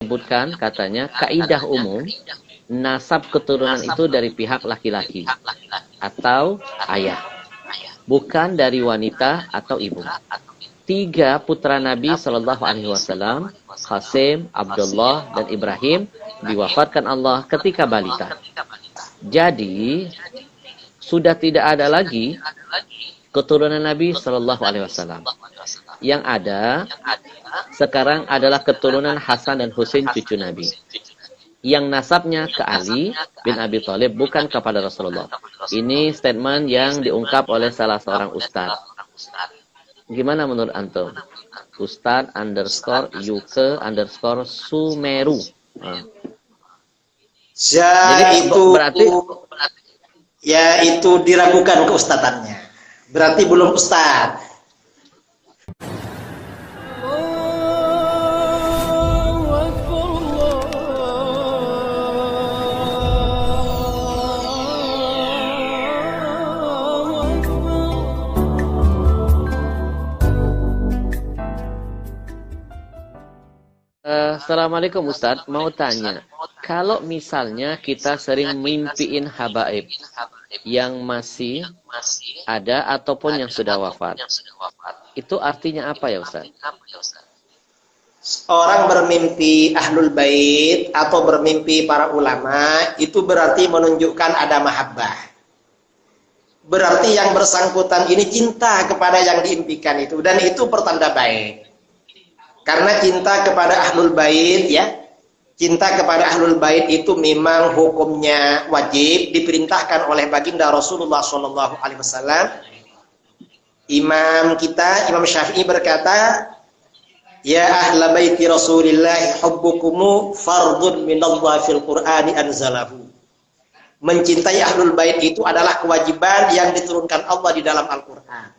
menyebutkan katanya kaidah umum nasab keturunan itu dari pihak laki-laki atau ayah, bukan dari wanita atau ibu. 3 putra Nabi Shallallahu Alaihi Wasallam, Qasim, Abdullah, dan Ibrahim, diwafatkan Allah ketika balita. Jadi sudah tidak ada lagi keturunan Nabi Shallallahu Alaihi Wasallam. Yang ada sekarang adalah keturunan Hasan dan Husain cucu Nabi, yang nasabnya ke Ali bin Abi Thalib, bukan kepada Rasulullah. Ini statement yang diungkap oleh salah seorang ustadz. Gimana menurut antum? Ustadz _UK_ Sumeru. Jadi berarti ya itu diragukan keustatannya. Berarti belum ustadz. Assalamualaikum Ustadz, mau tanya, kalau misalnya kita sering mimpiin habaib yang masih ada ataupun yang sudah wafat, itu artinya apa ya Ustadz? Orang bermimpi ahlul bait atau bermimpi para ulama itu berarti menunjukkan ada mahabbah. Berarti yang bersangkutan ini cinta kepada yang diimpikan itu, dan itu pertanda baik. Karena cinta kepada ahlul bait, ya, cinta kepada ahlul bait itu memang hukumnya wajib, diperintahkan oleh baginda Rasulullah SAW. Imam Syafi'i berkata, ya ahla baiti Rasulillah hubbukumu fardun minallah fil Qur'ani anzalahu. Mencintai ahlul bait itu adalah kewajiban yang diturunkan Allah di dalam Al-Qur'an.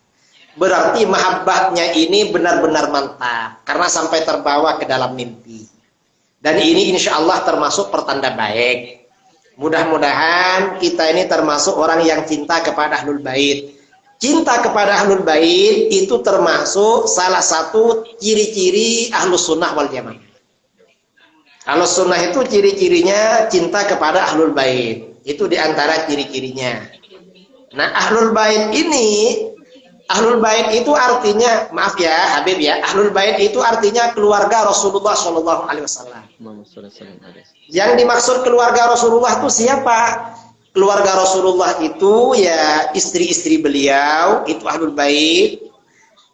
Berarti mahabbahnya ini benar-benar mantap karena sampai terbawa ke dalam mimpi. Dan ini insya Allah termasuk pertanda baik. Mudah-mudahan kita ini termasuk orang yang cinta kepada ahlul bait. Cinta kepada ahlul bait itu termasuk salah satu ciri-ciri ahlus sunnah wal jamaah. Ahlus sunnah itu ciri-cirinya cinta kepada ahlul bait. Itu diantara ciri-cirinya. Nah, ahlul bait itu artinya, maaf ya Habib ya, ahlul bait itu artinya keluarga Rasulullah SAW. Yang dimaksud keluarga Rasulullah itu siapa? Keluarga Rasulullah itu ya istri-istri beliau, itu ahlul bait.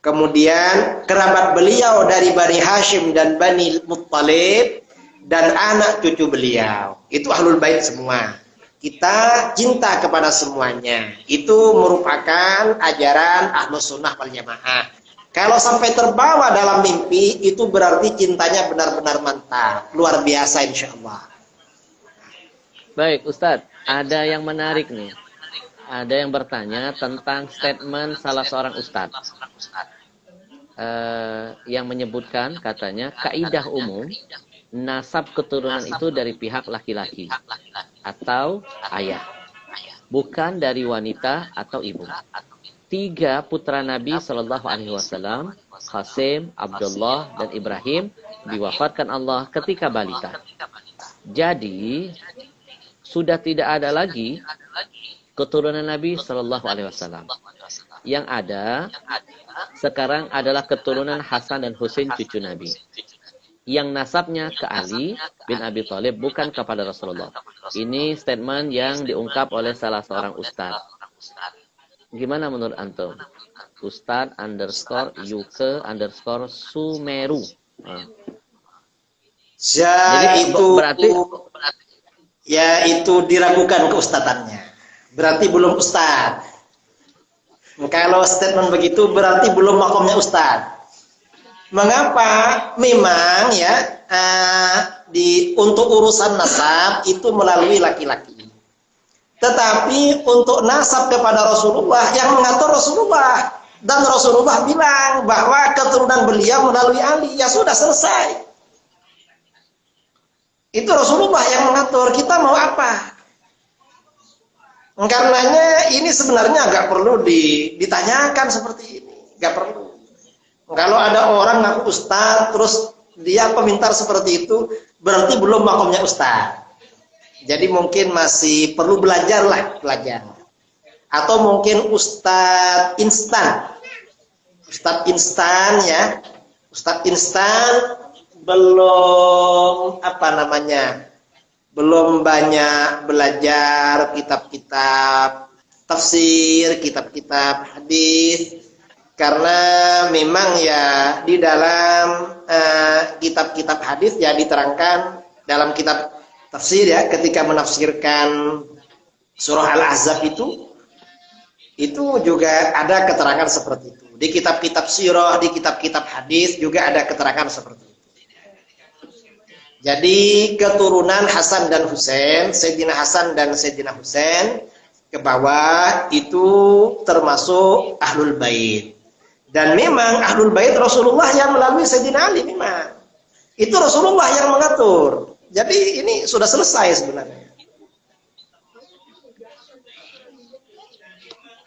Kemudian kerabat beliau dari Bani Hashim dan Bani Muttalib, dan anak cucu beliau, itu ahlul bait semua. Kita cinta kepada semuanya. Itu merupakan ajaran Ahlus Sunnah wal Jamaah. Kalau sampai terbawa dalam mimpi, itu berarti cintanya benar-benar mantap, luar biasa insya Allah. Baik Ustadz, ada yang menarik nih. Ada yang bertanya tentang statement salah seorang ustadz yang menyebutkan katanya kaidah umum nasab keturunan itu dari pihak laki-laki atau ayah, bukan dari wanita atau ibu. 3 putra Nabi Shallallahu Alaihi Wasallam, Qasim, Abdullah, dan Ibrahim, diwafatkan Allah ketika balita. Jadi sudah tidak ada lagi keturunan Nabi Shallallahu Alaihi Wasallam. Yang ada sekarang adalah keturunan Hasan dan Husain cucu Nabi, yang nasabnya ke Ali bin Abi Thalib, bukan kepada Rasulullah. Ini statement yang diungkap oleh salah seorang ustadz. Gimana menurut antum? Ustadz _UK_ Sumeru. Jadi itu berarti ya itu diragukan keustatannya. Berarti belum ustadz. Kalau statement begitu berarti belum makomnya ustadz. Mengapa? Memang ya untuk urusan nasab itu melalui laki-laki. Tetapi untuk nasab kepada Rasulullah yang mengatur Rasulullah, dan Rasulullah bilang bahwa keturunan beliau melalui Ali, ya sudah selesai. Itu Rasulullah yang mengatur. Kita mau apa? Karenanya ini sebenarnya nggak perlu ditanyakan seperti ini, nggak perlu. Kalau ada orang ngaku ustadz terus dia pemintar seperti itu, berarti belum makomnya ustaz. Jadi mungkin masih perlu belajar. Atau mungkin ustaz instan. Ustaz instan ya. Ustaz instan belum belum banyak belajar kitab-kitab tafsir, kitab-kitab hadis. Karena memang ya di dalam kitab-kitab hadis ya diterangkan dalam kitab tafsir ya ketika menafsirkan surah Al-Ahzab itu juga ada keterangan seperti itu. Di kitab-kitab sirah, di kitab-kitab hadis juga ada keterangan seperti itu. Jadi keturunan Hasan dan Husain, Sayyidina Hasan dan Sayyidina Husain ke bawah itu termasuk Ahlul Bait. Dan memang Ahlul Bait Rasulullah yang melalui Sayyidina Ali memang. Itu Rasulullah yang mengatur. Jadi ini sudah selesai sebenarnya.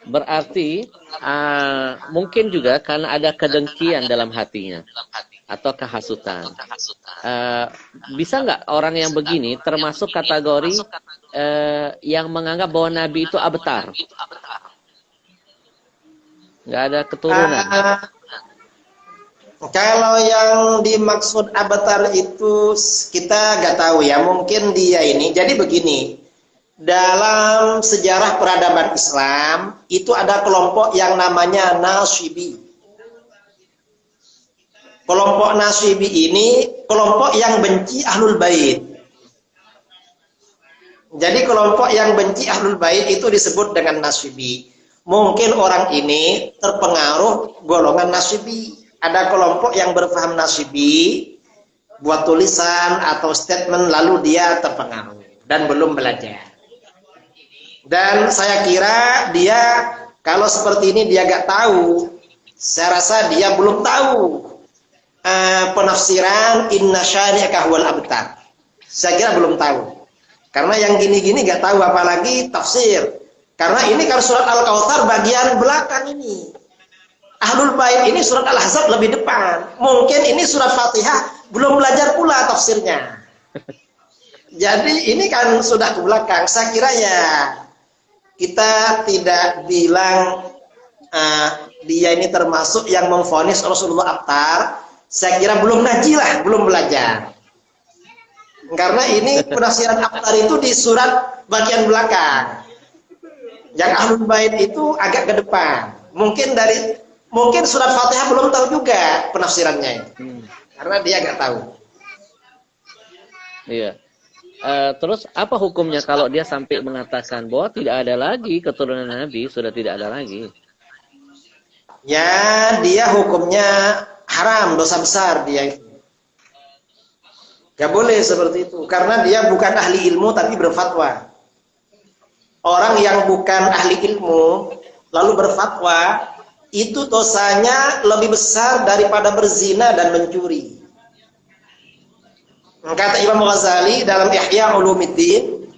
Berarti mungkin juga karena ada kedengkian dalam hatinya atau kehasutan. Bisa nggak orang yang begini termasuk kategori yang menganggap bahwa Nabi itu abtar? Nggak ada keturunan. Kalau yang dimaksud abtar itu kita nggak tahu ya. Mungkin dia ini. Jadi begini, dalam sejarah peradaban Islam itu ada kelompok yang namanya Nasyibi. Kelompok Nasyibi ini kelompok yang benci Ahlul Bait. Jadi kelompok yang benci Ahlul Bait itu disebut dengan Nasyibi. Mungkin orang ini terpengaruh golongan Nasyibi. Ada kelompok yang berpaham Nasyibi, buat tulisan atau statement lalu dia terpengaruh dan belum belajar. Dan saya kira dia kalau seperti ini dia gak tahu. Saya rasa dia belum tahu penafsiran inna syani'aka huwal abtar. Saya kira belum tahu. Karena yang gini-gini gak tahu apalagi tafsir. Karena ini kan surat Al-Kautsar bagian belakang ini. Ahlul Bait ini surat Al-Ahzab lebih depan. Mungkin ini surat Fatihah belum belajar pula tafsirnya. Jadi ini kan sudah ke belakang. Saya kira ya kita tidak bilang dia ini termasuk yang memvonis Rasulullah abtar. Saya kira belum ngaji lah, belum belajar. Karena ini penafsiran abtar itu di surat bagian belakang. Yang Ahlul Bait itu agak ke depan. Mungkin surat Fatihah belum tahu juga penafsirannya. Karena dia nggak tahu. Iya. Terus apa hukumnya kalau dia sampai mengatakan bahwa tidak ada lagi keturunan Nabi, sudah tidak ada lagi? Ya, dia hukumnya haram, dosa besar dia itu. Gak boleh seperti itu. Karena dia bukan ahli ilmu tapi berfatwa. Orang yang bukan ahli ilmu lalu berfatwa itu dosanya lebih besar daripada berzina dan mencuri. Kata Imam Ghazali dalam Ihya Ulumuddin,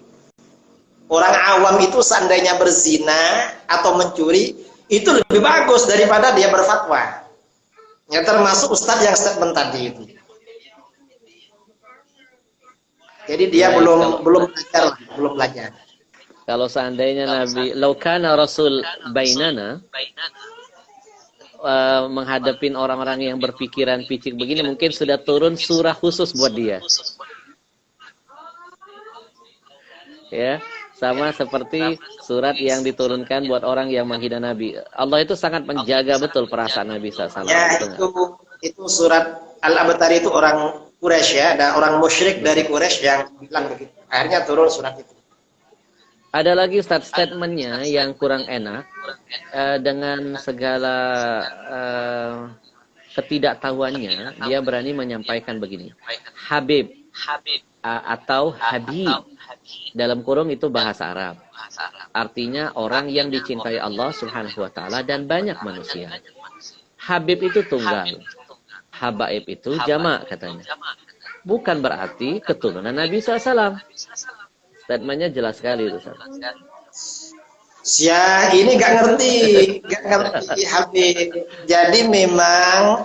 orang awam itu seandainya berzina atau mencuri itu lebih bagus daripada dia berfatwa. Ya termasuk ustadz yang statement tadi itu. Jadi dia belum belajar. Kalau seandainya Nabi laukana Rasul bainana menghadapin orang-orang yang berpikiran picik begini, mungkin sudah turun surah khusus buat dia. Ya, sama seperti surat yang diturunkan buat orang yang menghina Nabi. Allah itu sangat menjaga betul perasaan Nabi SAW. Ya, itu surat Al-Abtar itu orang Quraisy ya, ada orang musyrik dari Quraisy yang bilang begitu. Akhirnya turun surat itu. Ada lagi Ustaz statementnya yang kurang enak dengan segala ketidaktahuannya dia berani menyampaikan begini. Habib atau Habib dalam kurung itu bahasa Arab. Artinya orang yang dicintai Allah Subhanahu wa taala dan banyak manusia. Habib itu tunggal. Habaib itu jamak katanya. Bukan berarti keturunan Nabi SAW. Statementnya jelas sekali itu. Ya, ini gak ngerti Habib. Jadi memang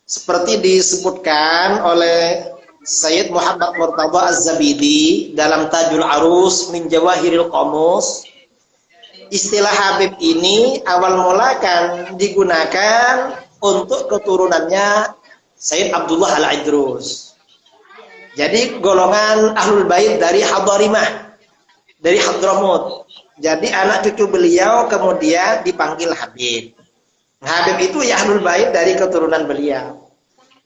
seperti disebutkan oleh Sayyid Muhammad Murtada Az-Zabidi dalam Tajul Arus min Jawahiril Qamus, istilah Habib ini awal mula kan digunakan untuk keturunannya Sayyid Abdullah Al-Idrus. Jadi golongan Ahlul Bait dari Hadarimah, dari Hadramut. Jadi anak cucu beliau kemudian dipanggil Habib. Habib itu ya Ahlul Bait dari keturunan beliau.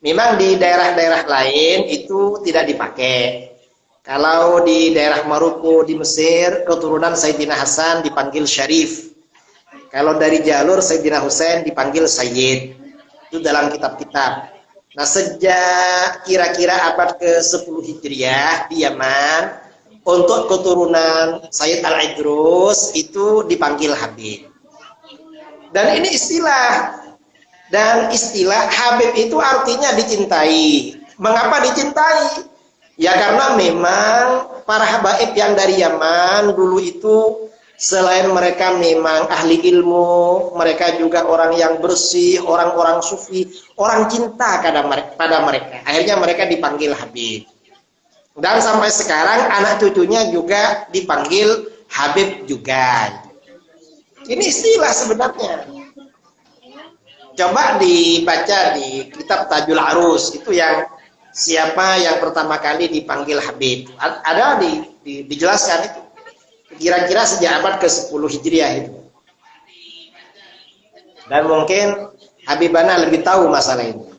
Memang di daerah-daerah lain itu tidak dipakai. Kalau di daerah Maroko di Mesir, keturunan Sayyidina Hasan dipanggil Syarif. Kalau dari jalur Sayyidina Husain dipanggil Sayyid. Itu dalam kitab-kitab. Nah, sejak kira-kira abad ke-10 Hijriah di Yaman, untuk keturunan Sayyid Al-Idrus itu dipanggil Habib. Dan ini istilah. Dan istilah Habib itu artinya dicintai. Mengapa dicintai? Ya karena memang para habaib yang dari Yaman dulu itu selain mereka memang ahli ilmu, mereka juga orang yang bersih, orang-orang sufi, orang cinta pada mereka. Akhirnya mereka dipanggil Habib. Dan sampai sekarang anak cucunya juga dipanggil Habib juga. Ini istilah sebenarnya. Coba dibaca di kitab Tajul Arus, itu yang siapa yang pertama kali dipanggil Habib. Ada dijelaskan itu. Kira-kira sejak abad ke-10 Hijriah itu. Dan mungkin Habibana lebih tahu masalah ini.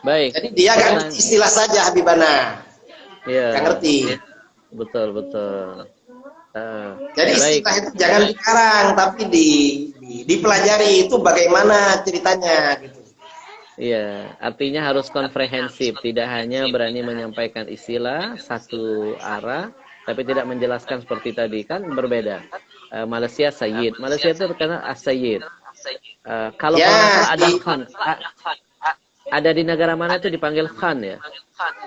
Baik. Jadi dia gak ngerti istilah saja Habibana. Iya. Gak ngerti. Betul, betul. Jadi istilah itu jangan dikarang, tapi dipelajari itu bagaimana ceritanya gitu. Iya, artinya harus komprehensif, tidak hanya berani menyampaikan istilah satu arah, tapi tidak menjelaskan seperti tadi kan berbeda. Malaysia Sayyid, Malaysia itu terkenal as-Sayyid. Kalau Ya, ada Khan, ada di negara mana itu dipanggil Khan ya?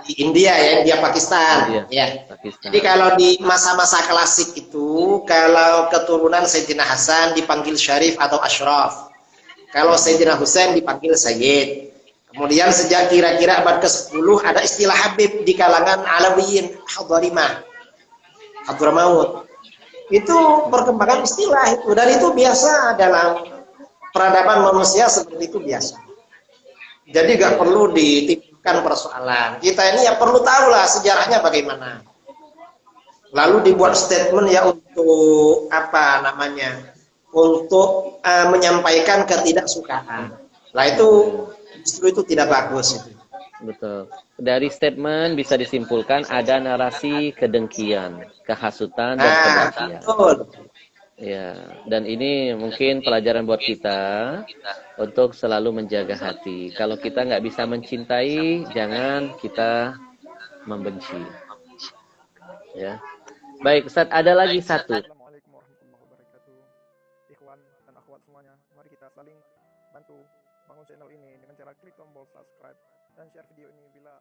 Di India ya, India Pakistan. India, Pakistan. Jadi kalau di masa-masa klasik itu, kalau keturunan Sayyidina Hasan dipanggil Syarif atau Ashraf. Kalau Sayyidina Husain dipanggil Sayyid. Kemudian sejak kira-kira abad ke-10 ada istilah Habib di kalangan Alawiyin, Hadarimah, Hadramaut. Itu perkembangan istilah itu, dan itu biasa dalam peradaban manusia, seperti itu biasa. Jadi gak perlu ditimbulkan persoalan. Kita ini ya perlu tahu lah sejarahnya bagaimana. Lalu dibuat statement ya untuk apa namanya? Untuk menyampaikan ketidaksukaan. Nah itu justru itu tidak bagus itu. Betul. Dari statement bisa disimpulkan ada narasi kedengkian, kehasutan dan kebencian. Betul. Ya, dan ini mungkin pelajaran buat kita untuk selalu menjaga hati. Kalau kita nggak bisa mencintai, jangan kita membenci. Ya. Baik, Ustaz, ada lagi satu. Assalamualaikum warahmatullahi wabarakatuh. Ikhwan dan akhwat semuanya, mari kita saling bantu bangun channel ini dengan cara klik tombol subscribe dan share video ini bila